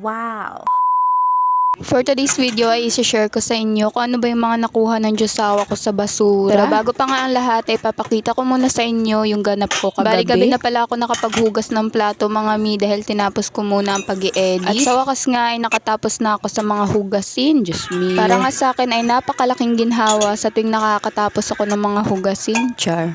Wow! For today's video ay isi-share ko sa inyo kung ano ba yung mga nakuha ng Diyosawa ko sa basura. Pero bago pa nga ang lahat ay papakita ko muna sa inyo yung ganap ko kagabi. Bali-gabi na pala ako nakapaghugas ng plato mga mi dahil tinapos ko muna ang pag-i-edit. At sa wakas nga ay nakatapos na ako sa mga hugasin. Diyos me. Para nga sa akin ay napakalaking ginhawa sa tuwing nakakatapos ako ng mga hugasin. Char.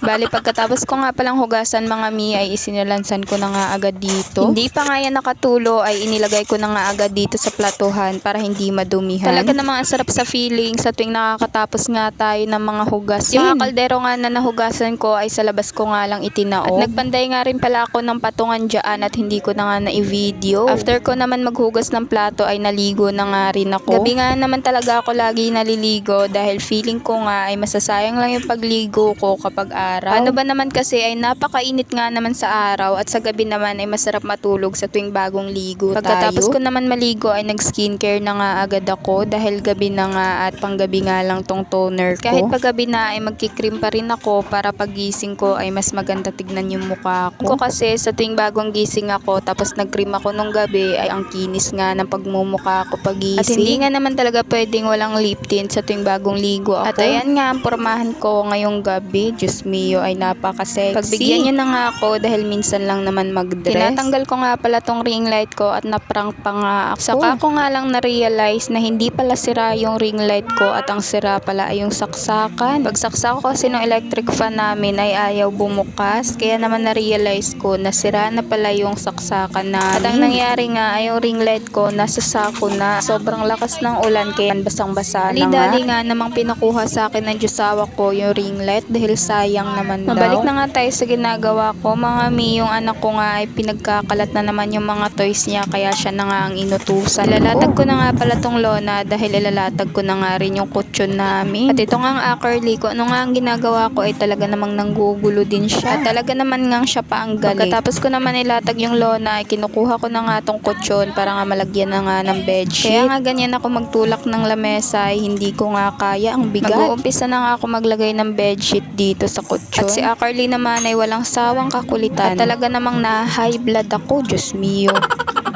Bali, pagkatapos ko nga palang hugasan mga mi ay isinilansan ko na nga agad dito. Hindi pa nga yan nakatulo ay inilagay ko na nga agad dito sa platuhan para hindi madumihan. Talaga namang ang sarap sa feeling sa tuwing nakakatapos nga tayo ng mga hugasin. Yung mga kaldero nga na nahugasan ko ay sa labas ko nga lang itinaog. At nagpanday nga rin pala ako ng patungan dyan at hindi ko na nga na-i-video. After ko naman maghugas ng plato ay naligo na nga rin ako. Gabi nga naman talaga ako lagi naliligo dahil feeling ko nga ay masasayang lang yung pagligo ko kapag araw. Ano ba naman kasi ay napakainit nga naman sa araw at sa gabi naman ay masarap matulog sa tuwing bagong ligo Pagkatapos ko naman maligo ay nag-skincare na nga agad ako dahil gabi na nga at panggabi nga lang tong toner ko. Kahit paggabi na ay magkikream pa rin ako para pagising ko ay mas maganda tignan yung mukha ko. Kasi sa tuwing bagong gising ako tapos nag-cream ako nung gabi ay ang kinis nga ng pagmumukha ko pagising. At hindi nga naman talaga pwedeng walang lip tint sa tuwing bagong ligo ako. At ayan nga ang pormahan ko ngayong gabi. Diyos me, ay napaka-sexy. Pagbigyan nyo na nga ako dahil minsan lang naman mag-dress. Tinatanggal ko nga pala tong ring light ko at naprank pa nga ako. Saka ko nga lang na-realize na hindi pala sira yung ring light ko at ang sira pala ay yung saksakan. Pagsaksak ko kasi ng electric fan namin ay ayaw bumukas. Kaya naman na-realize ko na sira na pala yung saksakan namin. At ang nangyari nga ay yung ring light ko nasa sako na. Sobrang lakas ng ulan kaya basang-basa na nga. Dali nga namang pinakuha sa akin ng Diyosawa ko yung ring light dahil sayang naman Mabalik na nga tayo sa ginagawa ko mga mi. Yung anak ko nga ay pinagkakalat na naman yung mga toys niya kaya siya na nga ang inutusan. Ilalatag ko na nga pala tong lona dahil ilalatag ko na nga rin yung kutsyon namin. At ito nga ang acrylic ko. Ano nga ang ginagawa ko ay talaga namang nanggugulo din siya. At talaga naman nga siya pa ang galing. Pagkatapos ko naman ilatag yung lona ay kinukuha ko na nga tong kutsyon para nga malagyan na nga ng bedsheet. Kaya nga ganyan ako magtulak ng lamesa ay hindi ko nga kaya ang bigat. Mag-uumpisa na nga ako maglagay ng bedsheet dito sa kutsyon. At si Carly naman ay walang sawang kakulitan. At talaga namang na high blood ako, Diyos mio.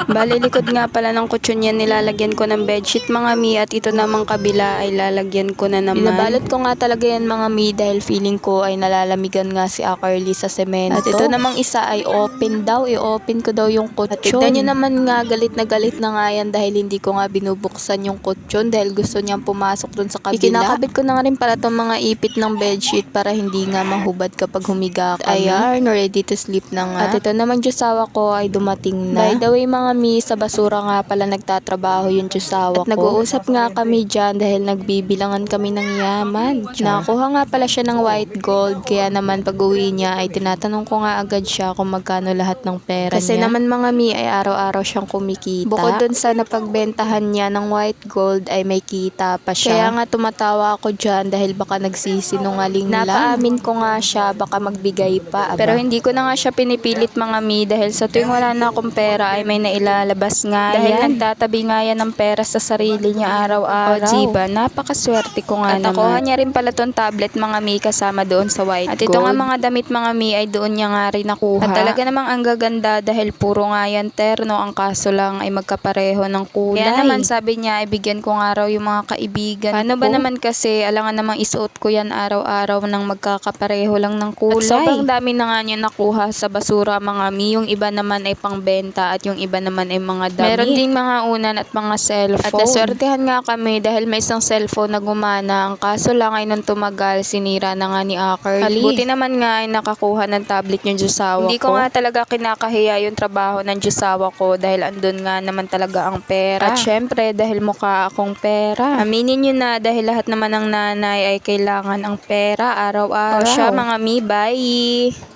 Bali, likod nga pala ng kutsyon yan, nilalagyan ko ng bedsheet mga mi, at ito namang kabila ay lalagyan ko na naman. Binabalot ko nga talaga yan mga mi dahil feeling ko ay nalalamigan nga si Carly sa semento. At ito namang isa ay open daw, i-open ko daw yung kutsyon. At tignan nyo naman nga, galit na nga yan dahil hindi ko nga binubuksan yung kutsyon dahil gusto niyang pumasok dun sa kabila. Ikinakabit ko na nga rin pala itong mga ipit ng bedsheet para hindi nga mahubad kapag humiga kami. Ayan, ready to sleep na nga. At ito naman Diyosawa ko ay dumating na. By the way mga mi, sa basura nga pala nagtatrabaho yung Diyosawa ko. At nag-uusap nga kami dyan dahil nagbibilangan kami ng yaman. Nakuha nga pala siya ng white gold kaya naman pag uwi niya ay tinatanong ko nga agad siya kung magkano lahat ng pera Kasi niya. Naman mga mi ay araw-araw siyang kumikita. Bukod dun sa napagbentahan niya ng white gold ay may kita pa siya. Kaya nga tumatawa ako dyan dahil baka nagsisinungaling lang. Napaamin ko nga siya baka magbigay pa. Aba. Pero hindi ko na nga siya pinipilit mga mi dahil sa tuwing wala na akong pera ay may nailalabas nga dahil yan. Nagtatabi nga yan ng pera sa sarili niya araw-araw. O diba, napakaswerte ko nga naman. At nakuha niya rin pala tong tablet mga mi kasama doon sa white gold. At ito nga mga damit mga mi ay doon niya nga rin nakuha. At talaga namang ang gaganda dahil puro nga yan terno, ang kaso lang ay magkapareho ng kulay. Kaya naman sabi niya ay bigyan ko nga raw yung mga kaibigan ko. Ano ba naman kasi alangan namang isuot ko yan araw-araw ng magkakapareho lang ng kulay. At sobrang dami na nga niya nakuha sa basura mga mi. Yung iba naman ay pangbenta at yung iba naman ay mga damit. Meron ding mga unan at mga cellphone. At naswertehan nga kami dahil may isang cellphone na gumana. Ang kaso lang ay nung tumagal, sinira na nga ni Carly. At buti naman nga ay nakakuha ng tablet yung Diyosawa ko. Hindi ko nga talaga kinakahiya yung trabaho ng Diyosawa ko dahil andun nga naman talaga ang pera. At syempre dahil mukha akong pera. Aminin nyo na dahil lahat naman ng nanay ay kailangan ang pera araw-araw. O siya mga mi, bye!